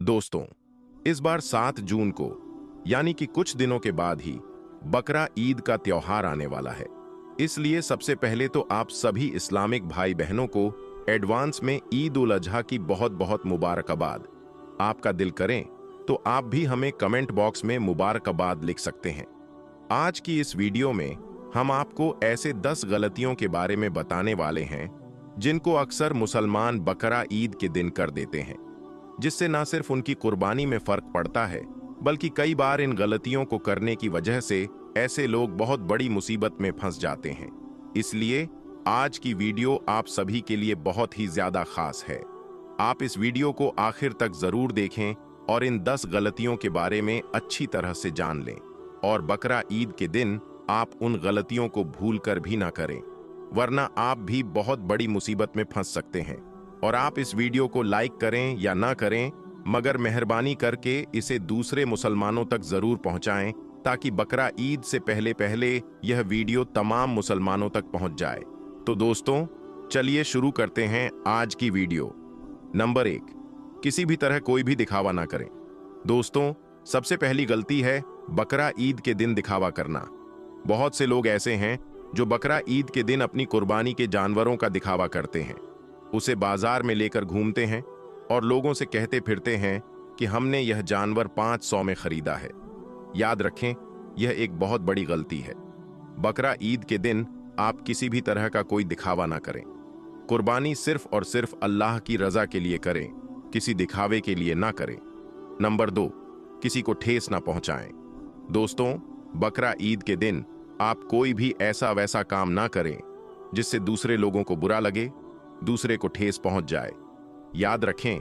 दोस्तों, इस बार 7 जून को यानी कि कुछ दिनों के बाद ही बकरा ईद का त्योहार आने वाला है। इसलिए सबसे पहले तो आप सभी इस्लामिक भाई बहनों को एडवांस में ईद उल अजहा की बहुत बहुत मुबारकबाद। आपका दिल करें तो आप भी हमें कमेंट बॉक्स में मुबारकबाद लिख सकते हैं। आज की इस वीडियो में हम आपको ऐसे 10 गलतियों के बारे में बताने वाले हैं जिनको अक्सर मुसलमान बकरा ईद के दिन कर देते हैं, जिससे न सिर्फ उनकी कुर्बानी में फर्क पड़ता है बल्कि कई बार इन गलतियों को करने की वजह से ऐसे लोग बहुत बड़ी मुसीबत में फंस जाते हैं। इसलिए आज की वीडियो आप सभी के लिए बहुत ही ज्यादा खास है। आप इस वीडियो को आखिर तक जरूर देखें और इन 10 गलतियों के बारे में अच्छी तरह से जान लें, और बकरा ईद के दिन आप उन गलतियों को भूल कर भी ना करें, वरना आप भी बहुत बड़ी मुसीबत में फंस सकते हैं। और आप इस वीडियो को लाइक करें या ना करें, मगर मेहरबानी करके इसे दूसरे मुसलमानों तक जरूर पहुंचाएं ताकि बकरा ईद से पहले पहले यह वीडियो तमाम मुसलमानों तक पहुंच जाए। तो दोस्तों, चलिए शुरू करते हैं आज की वीडियो। नंबर 1, किसी भी तरह कोई भी दिखावा ना करें। दोस्तों, सबसे पहली गलती है बकरा ईद के दिन दिखावा करना। बहुत से लोग ऐसे हैं जो बकरा ईद के दिन अपनी कुर्बानी के जानवरों का दिखावा करते हैं, उसे बाजार में लेकर घूमते हैं और लोगों से कहते फिरते हैं कि हमने यह जानवर 500 में खरीदा है। याद रखें, यह एक बहुत बड़ी गलती है। बकरा ईद के दिन आप किसी भी तरह का कोई दिखावा ना करें। कुर्बानी सिर्फ और सिर्फ अल्लाह की रजा के लिए करें, किसी दिखावे के लिए ना करें। नंबर 2, किसी को ठेस ना पहुंचाएं। दोस्तों, बकरा ईद के दिन आप कोई भी ऐसा वैसा काम ना करें जिससे दूसरे लोगों को बुरा लगे, दूसरे को ठेस पहुंच जाए। याद रखें,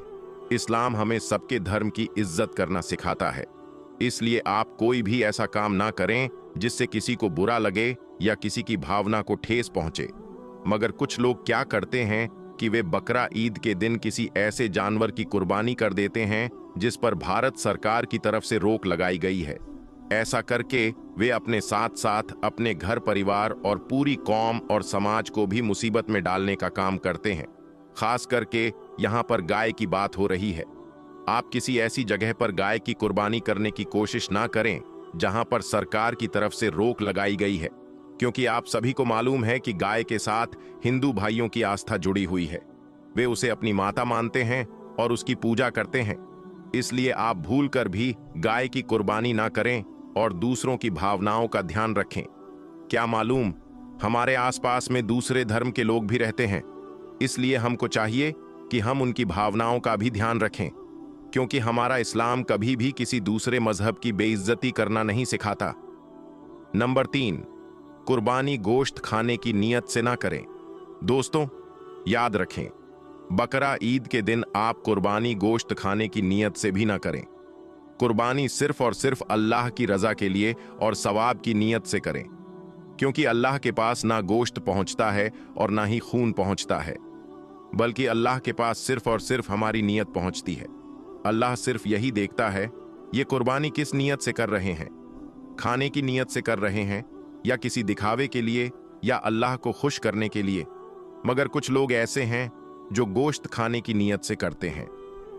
इस्लाम हमें सबके धर्म की इज्जत करना सिखाता है, इसलिए आप कोई भी ऐसा काम ना करें जिससे किसी को बुरा लगे या किसी की भावना को ठेस पहुंचे। मगर कुछ लोग क्या करते हैं कि वे बकरा ईद के दिन किसी ऐसे जानवर की कुर्बानी कर देते हैं जिस पर भारत सरकार की तरफ से रोक लगाई गई है। ऐसा करके वे अपने साथ साथ अपने घर परिवार और पूरी कौम और समाज को भी मुसीबत में डालने का काम करते हैं। खास करके यहाँ पर गाय की बात हो रही है। आप किसी ऐसी जगह पर गाय की कुर्बानी करने की कोशिश ना करें जहां पर सरकार की तरफ से रोक लगाई गई है, क्योंकि आप सभी को मालूम है कि गाय के साथ हिंदू भाइयों की आस्था जुड़ी हुई है। वे उसे अपनी माता मानते हैं और उसकी पूजा करते हैं। इसलिए आप भूल कर भी गाय की कुर्बानी ना करें और दूसरों की भावनाओं का ध्यान रखें। क्या मालूम, हमारे आसपास में दूसरे धर्म के लोग भी रहते हैं, इसलिए हमको चाहिए कि हम उनकी भावनाओं का भी ध्यान रखें, क्योंकि हमारा इस्लाम कभी भी किसी दूसरे मजहब की बेइज्जती करना नहीं सिखाता। नंबर 3, कुर्बानी गोश्त खाने की नीयत से ना करें। दोस्तों, याद रखें, बकरा ईद के दिन आप कुर्बानी गोश्त खाने की नीयत से भी ना करें। कुर्बानी सिर्फ और सिर्फ अल्लाह की रजा के लिए और सवाब की नीयत से करें, क्योंकि अल्लाह के पास ना गोश्त पहुंचता है और ना ही खून पहुंचता है, बल्कि अल्लाह के पास सिर्फ और सिर्फ हमारी नीयत पहुंचती है। अल्लाह सिर्फ यही देखता है ये कुर्बानी किस नीयत से कर रहे हैं, खाने की नीयत से कर रहे हैं या किसी दिखावे के लिए या अल्लाह को खुश करने के लिए। मगर कुछ लोग ऐसे हैं जो गोश्त खाने की नीयत से करते हैं।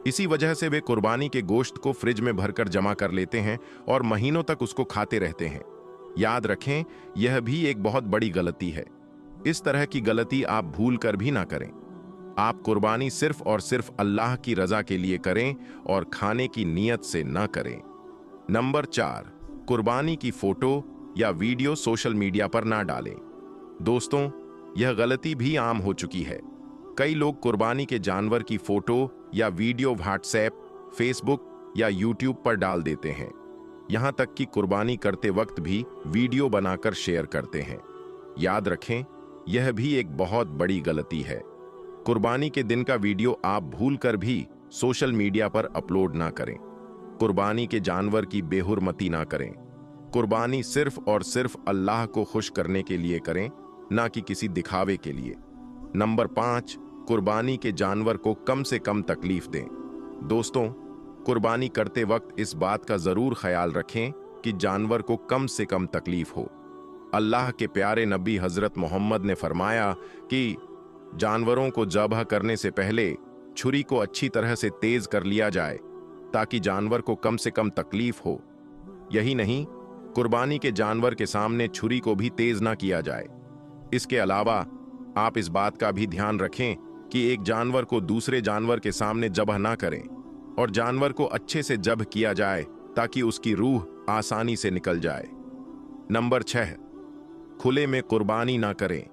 इसी वजह से वे कुर्बानी के गोश्त को फ्रिज में भरकर जमा कर लेते हैं और महीनों तक उसको खाते रहते हैं। याद रखें, यह भी एक बहुत बड़ी गलती है। इस तरह की गलती आप भूल कर भी ना करें। आप कुर्बानी सिर्फ और सिर्फ अल्लाह की रजा के लिए करें और खाने की नीयत से ना करें। नंबर 4, कुर्बानी की फोटो या वीडियो सोशल मीडिया पर ना डालें। दोस्तों, यह गलती भी आम हो चुकी है। कई लोग कुर्बानी के जानवर की फोटो या वीडियो व्हाट्सएप, फेसबुक या यूट्यूब पर डाल देते हैं। यहां तक कि कुर्बानी करते वक्त भी वीडियो बनाकर शेयर करते हैं। याद रखें, यह भी एक बहुत बड़ी गलती है। कुर्बानी के दिन का वीडियो आप भूल कर भी सोशल मीडिया पर अपलोड ना करें। कुर्बानी के जानवर की बेहुरमती ना करें। कुर्बानी सिर्फ और सिर्फ अल्लाह को खुश करने के लिए करें, ना कि किसी दिखावे के लिए। नंबर 5, कुर्बानी के जानवर को कम से कम तकलीफ दें। दोस्तों, कुर्बानी करते वक्त इस बात का जरूर ख्याल रखें कि जानवर को कम से कम तकलीफ हो। अल्लाह के प्यारे नबी हजरत मोहम्मद ने फरमाया कि जानवरों को ज़बह करने से पहले छुरी को अच्छी तरह से तेज कर लिया जाए ताकि जानवर को कम से कम तकलीफ हो। यही नहीं, कुर्बानी के जानवर के सामने छुरी को भी तेज ना किया जाए। इसके अलावा आप इस बात का भी ध्यान रखें कि एक जानवर को दूसरे जानवर के सामने ज़ब्ह ना करें और जानवर को अच्छे से ज़ब्ह किया जाए ताकि उसकी रूह आसानी से निकल जाए। नंबर 6, खुले में कुर्बानी ना करें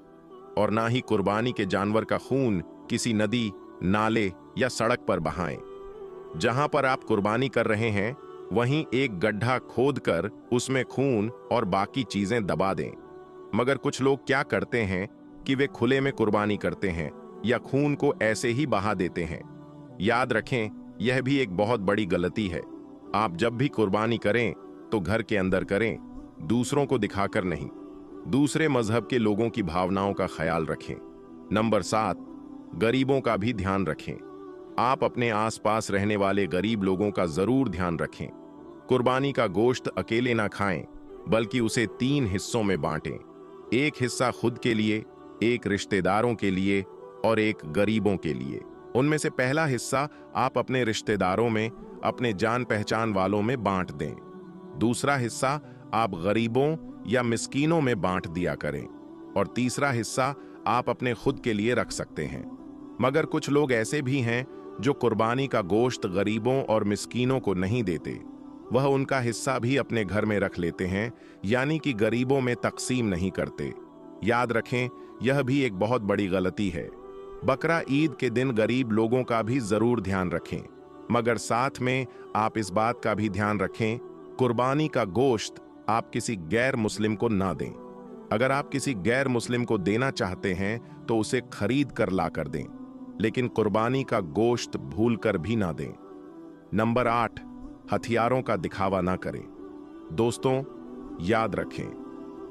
और ना ही कुर्बानी के जानवर का खून किसी नदी, नाले या सड़क पर बहाएं। जहां पर आप कुर्बानी कर रहे हैं वहीं एक गड्ढा खोदकर उसमें खून और बाकी चीजें दबा दें। मगर कुछ लोग क्या करते हैं कि वे खुले में कुर्बानी करते हैं या खून को ऐसे ही बहा देते हैं। याद रखें, यह भी एक बहुत बड़ी गलती है। आप जब भी कुर्बानी करें तो घर के अंदर करें, दूसरों को दिखाकर नहीं। दूसरे मजहब के लोगों की भावनाओं का ख्याल रखें। नंबर 7, गरीबों का भी ध्यान रखें। आप अपने आसपास रहने वाले गरीब लोगों का जरूर ध्यान रखें। कुर्बानी का गोश्त अकेले ना खाएं, बल्कि उसे 3 हिस्सों में बांटें। एक हिस्सा खुद के लिए, एक रिश्तेदारों के लिए और एक गरीबों के लिए। उनमें से पहला हिस्सा आप अपने रिश्तेदारों में, अपने जान पहचान वालों में बांट दें। दूसरा हिस्सा आप गरीबों या मिस्कीनों में बांट दिया करें और तीसरा हिस्सा आप अपने खुद के लिए रख सकते हैं। मगर कुछ लोग ऐसे भी हैं जो कुर्बानी का गोश्त गरीबों और मिस्कीनों को नहीं देते, वह उनका हिस्सा भी अपने घर में रख लेते हैं, यानी कि गरीबों में तकसीम नहीं करते। याद रखें, यह भी एक बहुत बड़ी गलती है। बकरा ईद के दिन गरीब लोगों का भी जरूर ध्यान रखें, मगर साथ में आप इस बात का भी ध्यान रखें, कुर्बानी का गोश्त आप किसी गैर मुस्लिम को ना दें। अगर आप किसी गैर मुस्लिम को देना चाहते हैं तो उसे खरीद कर ला कर दें, लेकिन कुर्बानी का गोश्त भूल कर भी ना दें। नंबर 8, हथियारों का दिखावा ना करें। दोस्तों, याद रखें,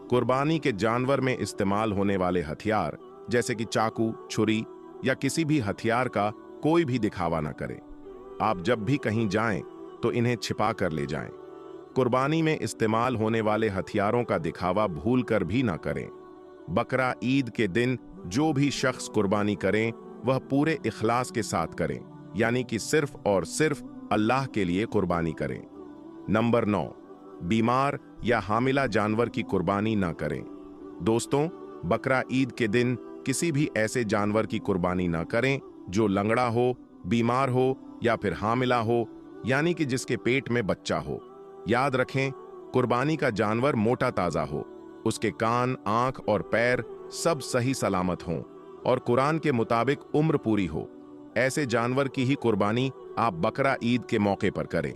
कुर्बानी के जानवर में इस्तेमाल होने वाले हथियार जैसे कि चाकू, छुरी या किसी भी हथियार का कोई भी दिखावा ना करें। आप जब भी कहीं जाएं तो इन्हें छिपा कर ले जाएं। कुर्बानी में इस्तेमाल होने वाले हथियारों का दिखावा भूल कर भी ना करें। बकरा ईद के दिन जो भी शख्स कुर्बानी करें वह पूरे इखलास के साथ करें, यानी कि सिर्फ और सिर्फ अल्लाह के लिए कुर्बानी करें। नंबर 9, बीमार या हामिला जानवर की कुर्बानी ना करें। दोस्तों, बकरा ईद के दिन किसी भी ऐसे जानवर की कुर्बानी ना करें जो लंगड़ा हो, बीमार हो या फिर हामिला हो, यानी कि जिसके पेट में बच्चा हो। याद रखें, कुर्बानी का जानवर मोटा ताजा हो, उसके कान, आंख और पैर सब सही सलामत हों और कुरान के मुताबिक उम्र पूरी हो। ऐसे जानवर की ही कुर्बानी आप बकरा ईद के मौके पर करें।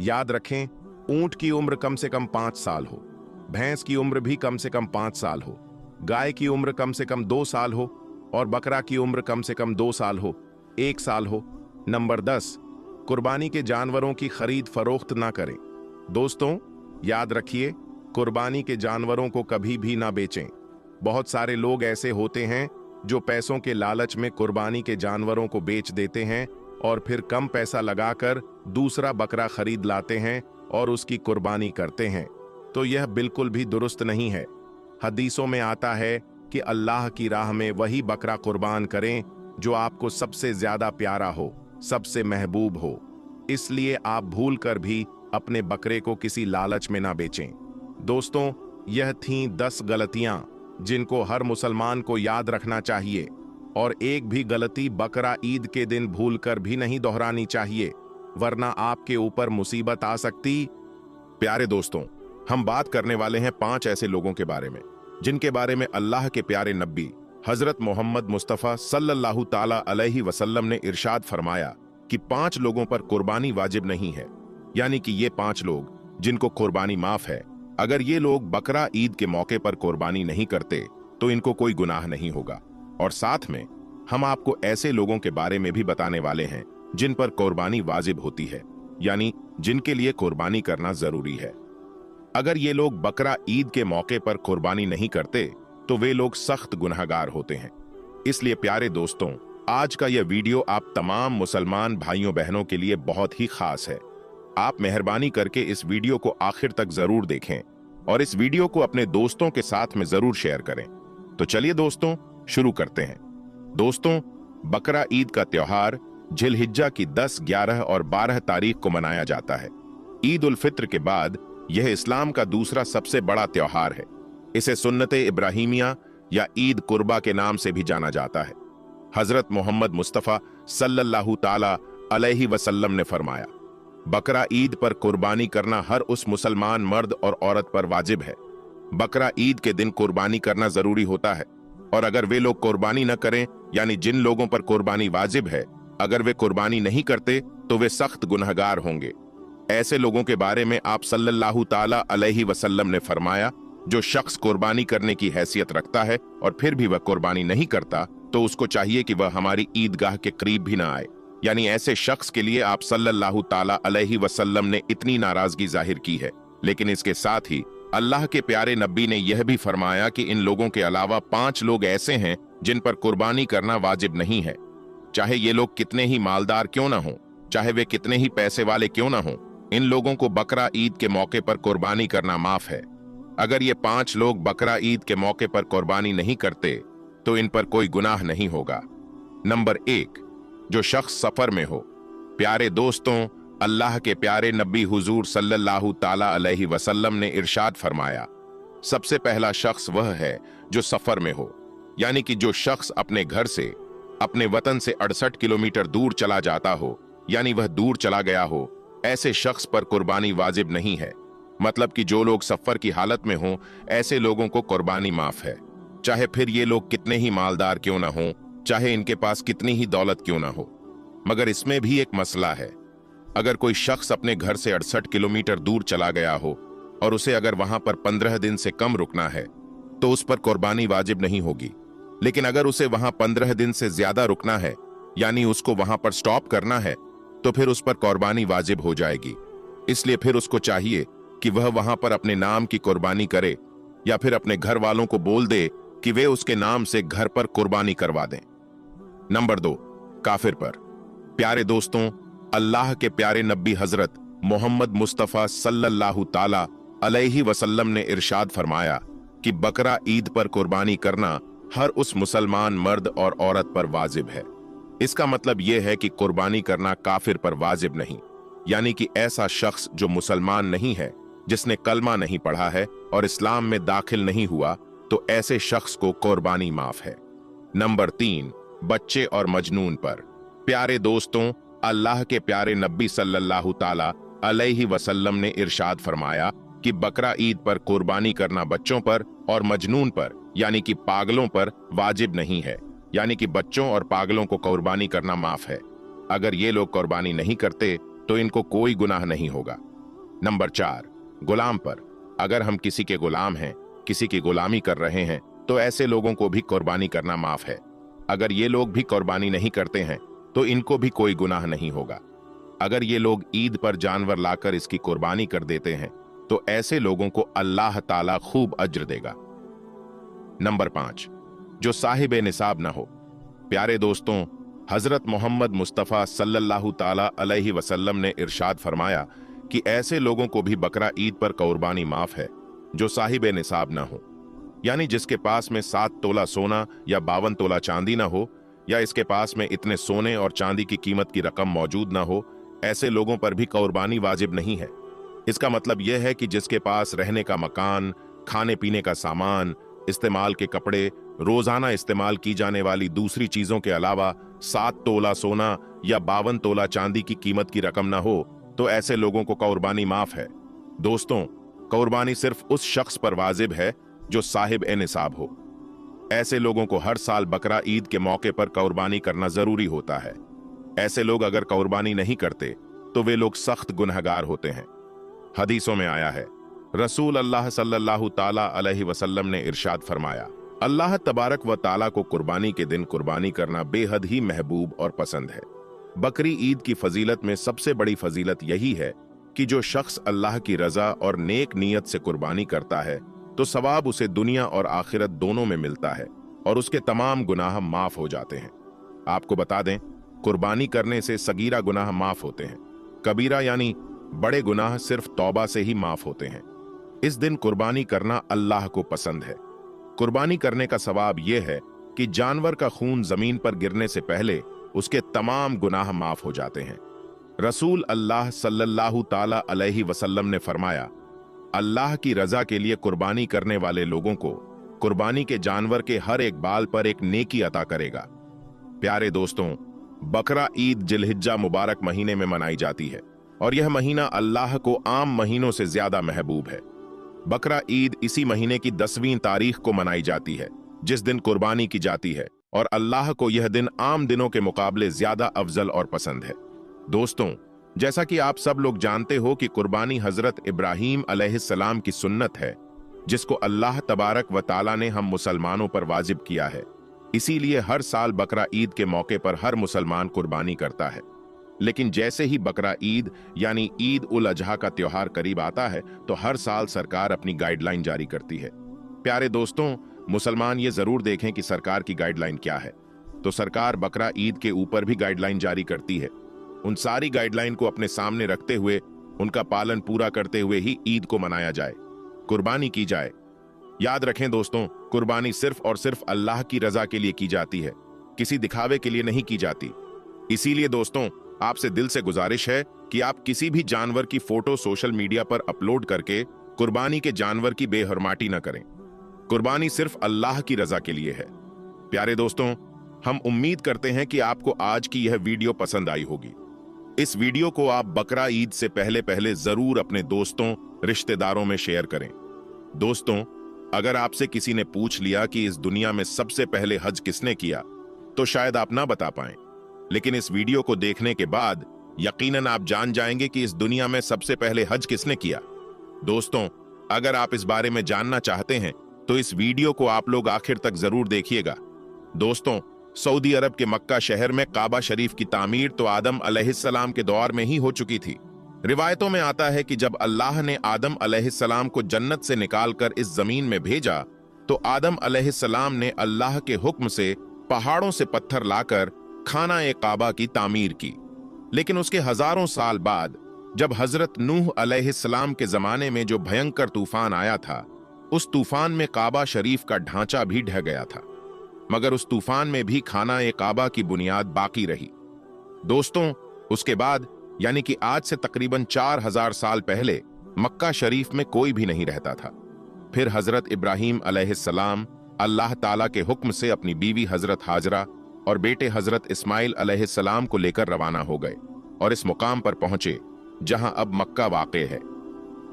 याद रखें, ऊंट की उम्र कम से कम 5 साल हो, भैंस की उम्र भी कम से कम 5 साल हो, गाय की उम्र कम से कम 2 साल हो और बकरा की उम्र कम से कम 2 साल हो, 1 साल हो। नंबर 10, कुर्बानी के जानवरों की खरीद फरोख्त ना करें। दोस्तों, याद रखिए, कुर्बानी के जानवरों को कभी भी ना बेचें। बहुत सारे लोग ऐसे होते हैं जो पैसों के लालच में कुर्बानी के जानवरों को बेच देते हैं और फिर कम पैसा लगाकर दूसरा बकरा खरीद लाते हैं और उसकी कुर्बानी करते हैं। तो यह बिल्कुल भी दुरुस्त नहीं है। हदीसों में आता है कि अल्लाह की राह में वही बकरा कुर्बान करें जो आपको सबसे ज्यादा प्यारा हो, सबसे महबूब हो। इसलिए आप भूल कर भी अपने बकरे को किसी लालच में ना बेचें। दोस्तों, यह थीं 10 गलतियां जिनको हर मुसलमान को याद रखना चाहिए और एक भी गलती बकरा ईद के दिन भूलकर भी नहीं दोहरानी चाहिए, वरना आपके ऊपर मुसीबत आ सकती। प्यारे दोस्तों, हम बात करने वाले हैं 5 ऐसे लोगों के बारे में जिनके बारे में अल्लाह के प्यारे नबी हजरत मोहम्मद मुस्तफ़ा सल्लल्लाहु ताला अलैहि वसल्लम ने इरशाद फरमाया कि 5 लोगों पर कुर्बानी वाजिब नहीं है, यानी कि ये 5 लोग जिनको कुर्बानी माफ है। अगर ये लोग बकरा ईद के मौके पर कुर्बानी नहीं करते तो इनको कोई गुनाह नहीं होगा। और साथ में हम आपको ऐसे लोगों के बारे में भी बताने वाले हैं जिन पर कुर्बानी वाजिब होती है, यानी जिनके लिए कुर्बानी करना जरूरी है। अगर ये लोग बकरा ईद के मौके पर कुर्बानी नहीं करते तो वे लोग सख्त गुनहगार होते हैं। इसलिए प्यारे दोस्तों, आज का यह वीडियो आप तमाम मुसलमान भाइयों बहनों के लिए बहुत ही खास है। आप मेहरबानी करके इस वीडियो को आखिर तक जरूर देखें और इस वीडियो को अपने दोस्तों के साथ में जरूर शेयर करें। तो चलिए दोस्तों, शुरू करते हैं। दोस्तों, बकरा ईद का त्योहार जिलहिज्जा की 10, 11 और 12 तारीख को मनाया जाता है। ईद उल फित्र के बाद यह इस्लाम का दूसरा सबसे बड़ा त्योहार है। इसे सुन्नते इब्राहिमिया या ईद कुर्बा के नाम से भी जाना जाता है। हजरत मोहम्मद मुस्तफ़ा सल्लल्लाहु ताला अलैहि वसल्लम ने फरमाया, बकरा ईद पर कुर्बानी करना हर उस मुसलमान मर्द और औरत पर वाजिब है। बकरा ईद के दिन कुर्बानी करना जरूरी होता है, और अगर वे लोग कुर्बानी न करें, यानी जिन लोगों पर कुर्बानी वाजिब है, अगर वे कुर्बानी नहीं करते तो वे सख्त गुनहगार होंगे। ऐसे लोगों के बारे में आप सल्लल्लाहु ताला अलैहि वसल्लम ने फरमाया, जो शख्स कुर्बानी करने की हैसियत रखता है और फिर भी वह कुर्बानी नहीं करता, तो उसको चाहिए कि वह हमारी ईदगाह के करीब भी ना आए। यानी ऐसे शख्स के लिए आप सल्लल्लाहु ताला अलैहि वसल्लम ने इतनी नाराजगी जाहिर की है। लेकिन इसके साथ ही अल्लाह के प्यारे नबी ने यह भी फरमाया कि इन लोगों के अलावा 5 लोग ऐसे हैं जिन पर कुर्बानी करना वाजिब नहीं है। चाहे ये लोग कितने ही मालदार क्यों ना हों, चाहे वे कितने ही पैसे वाले क्यों ना हों, इन लोगों को बकरा ईद के मौके पर कुर्बानी करना माफ है। अगर ये 5 लोग बकरा ईद के मौके पर कुर्बानी नहीं करते तो इन पर कोई गुनाह नहीं होगा। नंबर 1, जो शख्स सफर में हो। प्यारे दोस्तों, अल्लाह के प्यारे नबी हुजूर सल्लल्लाहु ताला अलैहि वसल्लम ने इरशाद फरमाया, सबसे पहला शख्स वह है जो सफर में हो, यानी कि जो शख्स अपने घर से, अपने वतन से 68 किलोमीटर दूर चला जाता हो, यानी वह दूर चला गया हो, ऐसे शख्स पर कुर्बानी वाजिब नहीं है। मतलब कि जो लोग सफर की हालत में हों, ऐसे लोगों को कुर्बानी माफ है, चाहे फिर ये लोग कितने ही मालदार क्यों ना हों, चाहे इनके पास कितनी ही दौलत क्यों ना हो। मगर इसमें भी एक मसला है। अगर कोई शख्स अपने घर से 68 किलोमीटर दूर चला गया हो और उसे अगर वहां पर 15 दिन से कम रुकना है तो उस पर कुर्बानी वाजिब नहीं होगी। लेकिन अगर उसे वहां 15 दिन से ज्यादा रुकना है, यानी उसको वहां पर स्टॉप करना है, तो फिर उस पर कुर्बानी वाजिब हो जाएगी। इसलिए फिर उसको चाहिए कि वह वहां पर अपने नाम की कुर्बानी करे, या फिर अपने घर वालों को बोल दे कि वे उसके नाम से घर पर कुर्बानी करवा दें। नंबर 2, काफिर पर। प्यारे दोस्तों, अल्लाह के प्यारे नबी हजरत मोहम्मद मुस्तफ़ा सल्लल्लाहु ताला अलैहि वसल्लम ने इरशाद फरमाया कि बकरा ईद पर कुर्बानी करना हर उस मुसलमान मर्द और औरत पर वाजिब है। इसका मतलब यह है कि कुर्बानी करना काफिर पर वाजिब नहीं, यानी कि ऐसा शख्स जो मुसलमान नहीं है, जिसने कलमा नहीं पढ़ा है और इस्लाम में दाखिल नहीं हुआ, तो ऐसे शख्स को कुर्बानी माफ है। नंबर 3, बच्चे और मजनून पर। प्यारे दोस्तों, अल्लाह के प्यारे नबी सल्लल्लाहु ताला अलैहि वसल्लम ने इरशाद फरमाया कि बकरा ईद पर कुर्बानी करना बच्चों पर और मजनून पर, यानी कि पागलों पर वाजिब नहीं है। यानी कि बच्चों और पागलों को कुर्बानी करना माफ है। अगर ये लोग कुर्बानी नहीं करते तो इनको कोई गुनाह नहीं होगा। नंबर 4, गुलाम पर। अगर हम किसी के गुलाम हैं, किसी की गुलामी कर रहे हैं, तो ऐसे लोगों को भी कुर्बानी करना माफ है। अगर ये लोग भी कुर्बानी नहीं करते हैं तो इनको भी कोई गुनाह नहीं होगा। अगर ये लोग ईद पर जानवर लाकर इसकी कुर्बानी कर देते हैं तो ऐसे लोगों को अल्लाह ताला खूब अज्र देगा। नंबर 5, जो साहिब निसाब न हो। प्यारे दोस्तों, हजरत मोहम्मद मुस्तफ़ा सल्लल्लाहु ताला अलैहि वसल्लम ने इरशाद फरमाया कि ऐसे लोगों को भी बकरा ईद पर कुर्बानी माफ है जो साहिब निसाब न हो, यानी जिसके पास में 7 तोला सोना या 52 तोला चांदी ना हो, या इसके पास में इतने सोने और चांदी की कीमत की रकम मौजूद ना हो। ऐसे लोगों पर भी कुर्बानी वाजिब नहीं है। इसका मतलब यह है कि जिसके पास रहने का मकान, खाने पीने का सामान, इस्तेमाल के कपड़े, रोजाना इस्तेमाल की जाने वाली दूसरी चीजों के अलावा 7 तोला सोना या 52 तोला चांदी की कीमत की रकम ना हो, तो ऐसे लोगों को कुर्बानी माफ है। दोस्तों, कुर्बानी सिर्फ उस शख्स पर वाजिब है जो साहिब ए निसाब हो। ऐसे लोगों को हर साल बकरा ईद के मौके पर कुर्बानी करना जरूरी होता है। ऐसे लोग अगर कुर्बानी नहीं करते तो वे लोग सख्त गुनहगार होते हैं। हदीसों में आया है, रसूल अल्लाह सल्लल्लाहु ताला अलैहि वसल्लम ने इरशाद फरमाया, अल्लाह तबारक व ताला को कुर्बानी के दिन कुर्बानी करना बेहद ही महबूब और पसंद है। बकरी ईद की फजीलत में सबसे बड़ी फजीलत यही है कि जो शख्स अल्लाह की रजा और नेक नीयत से कुर्बानी करता है तो सवाब उसे दुनिया और आखिरत दोनों में मिलता है और उसके तमाम गुनाह माफ हो जाते हैं। आपको बता दें, कुर्बानी करने से सगीरा गुनाह माफ होते हैं, कबीरा यानी बड़े गुनाह सिर्फ तौबा से ही माफ होते हैं। इस दिन कुर्बानी करना अल्लाह को पसंद है। कुर्बानी करने का सवाब यह है कि जानवर का खून जमीन पर गिरने से पहले उसके तमाम गुनाह माफ हो जाते हैं। रसूल अल्लाह सल्लल्लाहु ताला अलैहि वसल्लम ने फरमाया, अल्लाह की रजा के लिए कुर्बानी करने वाले लोगों को कुर्बानी के जानवर के हर एक बाल पर एक नेकी अता करेगा। प्यारे दोस्तों, बकरा ईद जिलहिज्जा मुबारक महीने में मनाई जाती है और यह महीना अल्लाह को आम महीनों से ज्यादा महबूब है। बकरा ईद इसी महीने की 10वीं तारीख को मनाई जाती है, जिस दिन कुर्बानी की जाती है, और अल्लाह को यह दिन आम दिनों के मुकाबले ज्यादा अफजल और पसंद है। दोस्तों, जैसा कि आप सब लोग जानते हो कि कुर्बानी हजरत इब्राहीम अलैहिस्सलाम की सुन्नत है, जिसको अल्लाह तबारक व ताला ने हम मुसलमानों पर वाजिब किया है। इसीलिए हर साल बकरा ईद के मौके पर हर मुसलमान कुर्बानी करता है। लेकिन जैसे ही बकरा ईद यानी ईद उल अजहा का त्योहार करीब आता है, तो हर साल सरकार अपनी गाइडलाइन जारी करती है। प्यारे दोस्तों, मुसलमान ये जरूर देखें कि सरकार की गाइडलाइन क्या है। तो सरकार बकरा ईद के ऊपर भी गाइडलाइन जारी करती है। उन सारी गाइडलाइन को अपने सामने रखते हुए, उनका पालन पूरा करते हुए ही ईद को मनाया जाए, कुर्बानी की जाए। याद रखें दोस्तों, कुर्बानी सिर्फ और सिर्फ अल्लाह की रजा के लिए की जाती है, किसी दिखावे के लिए नहीं की जाती। इसीलिए दोस्तों, आपसे दिल से गुजारिश है कि आप किसी भी जानवर की फोटो सोशल मीडिया पर अपलोड करके कुर्बानी के जानवर की बेहरमाटी न करें। कुर्बानी सिर्फ अल्लाह की रजा के लिए है। प्यारे दोस्तों, हम उम्मीद करते हैं कि आपको आज की यह वीडियो पसंद आई होगी। इस वीडियो को आप बकरा ईद से पहले पहले जरूर अपने दोस्तों, रिश्तेदारों में शेयर करें। दोस्तों, अगर आपसे किसी ने पूछ लिया कि इस दुनिया में सबसे पहले हज किसने किया, तो शायद आप ना बता पाएं। लेकिन इस वीडियो को देखने के बाद यकीनन आप जान जाएंगे कि इस दुनिया में सबसे पहले हज किसने किया। दोस्तों, अगर आप इस बारे में जानना चाहते हैं तो इस वीडियो को आप लोग आखिर तक जरूर देखिएगा। दोस्तों, सऊदी अरब के मक्का शहर में काबा शरीफ की तामीर तो आदम अलैहिस्सलाम के दौर में ही हो चुकी थी। रिवायतों में आता है कि जब अल्लाह ने आदम अलैहिस्सलाम को जन्नत से निकालकर इस जमीन में भेजा, तो आदम अलैहिस्सलाम ने अल्लाह के हुक्म से पहाड़ों से पत्थर लाकर खाना ए काबा की तामीर की। लेकिन उसके हजारों साल बाद जब हजरत नूह अलैहिस्सलाम के जमाने में जो भयंकर तूफान आया था, उस तूफान में काबा शरीफ का ढांचा भी ढह गया था, मगर उस तूफान में भी खाना ए काबा की बुनियाद बाकी रही। दोस्तों, उसके बाद यानी कि आज से तकरीबन 4000 साल पहले मक्का शरीफ में कोई भी नहीं रहता था। फिर हजरत इब्राहीम अलैहिस्सलाम अल्लाह ताला के हुक्म से अपनी बीवी हजरत हाजरा और बेटे हजरत इस्माइल अलैहिस्सलाम को लेकर रवाना हो गए और इस मुकाम पर पहुंचे जहां अब मक्का वाक़े है।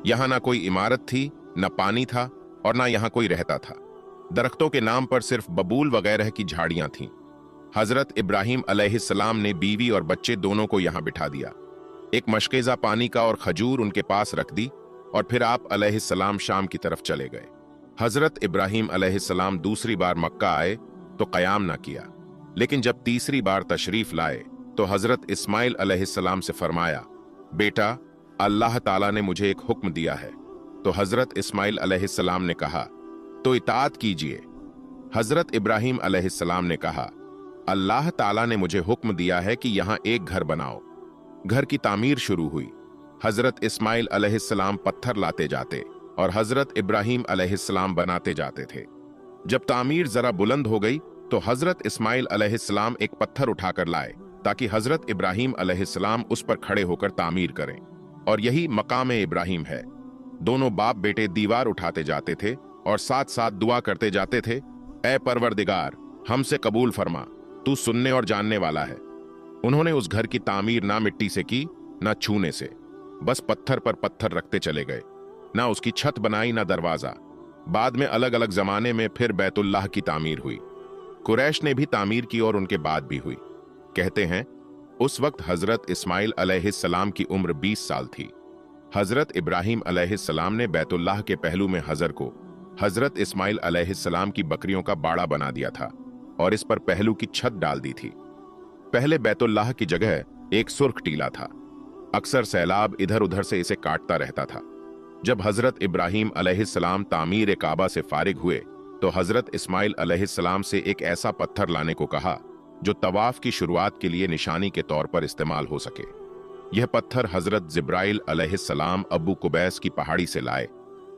यहां ना कोई इमारत थी, न पानी था और ना यहां कोई रहता था। दरख्तों के नाम पर सिर्फ बबूल वगैरह की झाड़ियां थीं। हजरत इब्राहीम अलैहिस्सलाम ने बीवी और बच्चे दोनों को यहां बिठा दिया। एक मशकेजा पानी का और खजूर उनके पास रख दी और फिर आप अलैहिस्सलाम शाम की तरफ चले गए। हजरत इब्राहीम अलैहिस्सलाम दूसरी बार मक्का आए तो क़याम ना किया, लेकिन जब तीसरी बार तशरीफ लाए तो हजरत इस्माइल अलैहिस्सलाम से फरमाया, बेटा, अल्लाह ताला ने मुझे एक हुक्म दिया है। तो हजरत इस्माइल अलैहिस्सलाम ने कहा, तो इताअत कीजिए। हजरत इब्राहीम अलैहिस्सलाम ने कहा, अल्लाह ताला ने मुझे हुक्म दिया है कि यहां एक घर बनाओ। घर की तामीर शुरू हुई। हजरत इस्माइल अलैहिस्सलाम पत्थर लाते जाते और हजरत इब्राहीम अलैहिस्सलाम बनाते जाते थे। जब तामीर जरा बुलंद हो गई तो हजरत इस्माइल अलैहिस्सलाम एक पत्थर उठाकर लाए ताकि हजरत इब्राहीम अलैहिस्सलाम उस पर खड़े होकर तामीर करें, और यही मकाम इब्राहीम है। दोनों बाप बेटे दीवार उठाते जाते थे और साथ साथ दुआ करते जाते थे, ऐ परवरदिगार, हमसे कबूल फरमा, तू सुनने और जानने वाला है। उन्होंने उस घर की तामीर ना मिट्टी से की, ना छूने से, बस पत्थर पर पत्थर रखते चले गए। ना उसकी छत बनाई, ना दरवाजा। बाद में अलग अलग जमाने में फिर बैतुल्लाह की तामीर हुई। कुरैश ने भी तामीर की और उनके बाद भी हुई। कहते हैं उस वक्त हजरत इस्माइल अलैहिस्सलाम की उम्र 20 साल थी। हजरत इब्राहीम अलैहिस्सलाम ने बैतुल्लाह के पहलू में हजर को हजरत इस्माइल अलैहिस्सलाम की बकरियों का बाड़ा बना दिया था और इस पर पहलू की छत डाल दी थी। पहले बैतुल्लाह की जगह एक सुर्ख टीला था। अक्सर सैलाब इधर उधर से इसे काटता रहता था। जब हजरत इब्राहीम अलैहिस्सलाम तामीर काबा से फारिग हुए तो हजरत इस्माइल अलैहिस्सलाम से एक ऐसा पत्थर लाने को कहा जो तवाफ की शुरुआत के लिए निशानी के तौर पर इस्तेमाल हो सके। यह पत्थर हजरत जिब्राइल अलैहिस्सलाम अबू कुबैस की पहाड़ी से लाए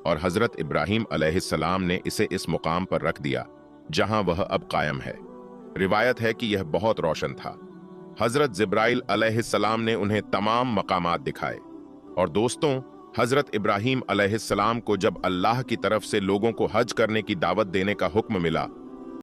और हजरत इब्राहीम अलैहिस्सलाम ने इसे इस मुकाम पर रख दिया जहां वह अब कायम है। रिवायत है कि यह बहुत रोशन था हजरत जिब्राइल अलैहिस्सलाम ने उन्हें तमाम मकामात दिखाए। और दोस्तों, हजरत इब्राहीम अलैहिस्सलाम को जब अल्लाह की तरफ से लोगों को हज करने की दावत देने का हुक्म मिला